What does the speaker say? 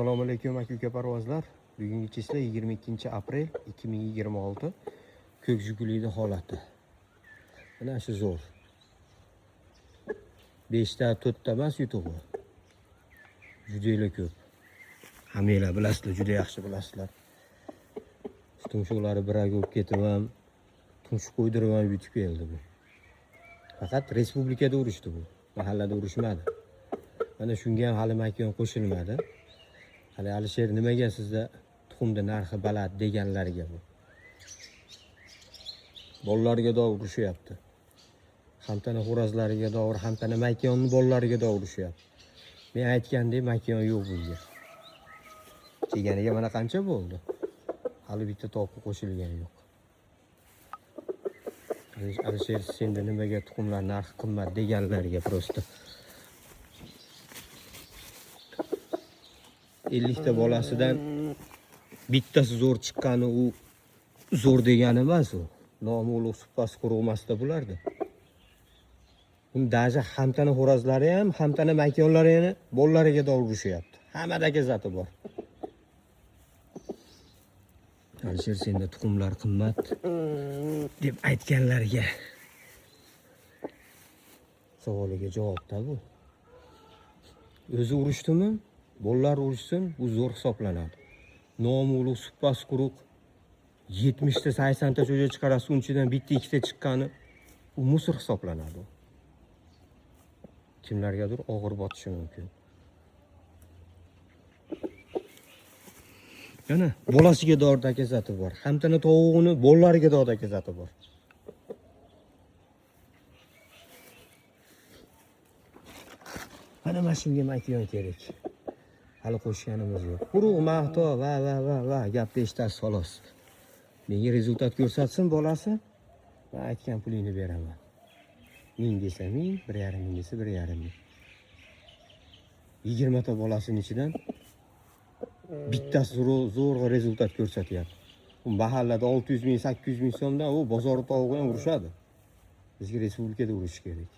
Assalomu alaykum aka parvozlar. Bugungi chizla 22 aprel 2026. Ko'k Jigulida holati. Mana shu zo'r. 5 ta 4 ta emas yutug'i. Juda ko'p. Hammanglar bilasizlar, juda yaxshi bilasizlar. Tumshuqlari biraga o'tib ketib ham, tumshuq qo'ydirib ham yutib keldi bu. Faqat respublikada urishdi bu. Mahallada urishmadi. Mana shunga ham hali makon qo'shilmadi. Hali Alisher nimaga sizda tuxumda narxi baland deganlarga bu. Bolalarga da urushyapti. Hamtana xo'rozlariga da, hamtana makonni bolalariga da urushyapti. Men aytgandek makon yo'q bu yer. Kelganiga mana qancha bo'ldi? Hali bitta to'pi qo'shilgani yo'q. Alisher senda nimaga tuxumlar narxi qimmat deganlarga prosta 50 ta bolasidan bittasi zo'r chiqqani u zo'r degani emas u. Nomi ulug' supasi quruq emasda bularda. Daja hamtana xo'rozlari ham, hamtana makonlari ham bolalariga da urushyapti. Hammadagi zati bor. Alisher senda tuxumlar qimmat deb aytganlarga savoliga javobda bu. O'zi urushdimi? Bolalar urushsin, bu zo'r hisoblanadi. Nomi ulug' supasi quruq 70 ta 80 ta jo'ja chiqarasiz, unchidan bitta ikkita chiqqani u musor hisoblanadi. Kimlargadir og'ir botishi mumkin. Yana bolasiga dordagi zati bor. Hamtana tovuqni bolalariga dordagi zati bor. Mana shunga makon kerak. Hali qo'shganimiz yo'q. Quruq maqto va gapni eshitasiz xolos. Menga rezultat ko'rsatsin bolasi, men aytgan pulingni beraman. 1000 desa 1000, 1,5 ming desa 1,5 ming. 20 ta bolasining ichidan bittasi zo'rg'a rezultat ko'rsatyapti. Bu mahallada 600 ming, 800 ming so'mdan u bozor tovug'i ham urishadi. Bizga respublikada urish kerak.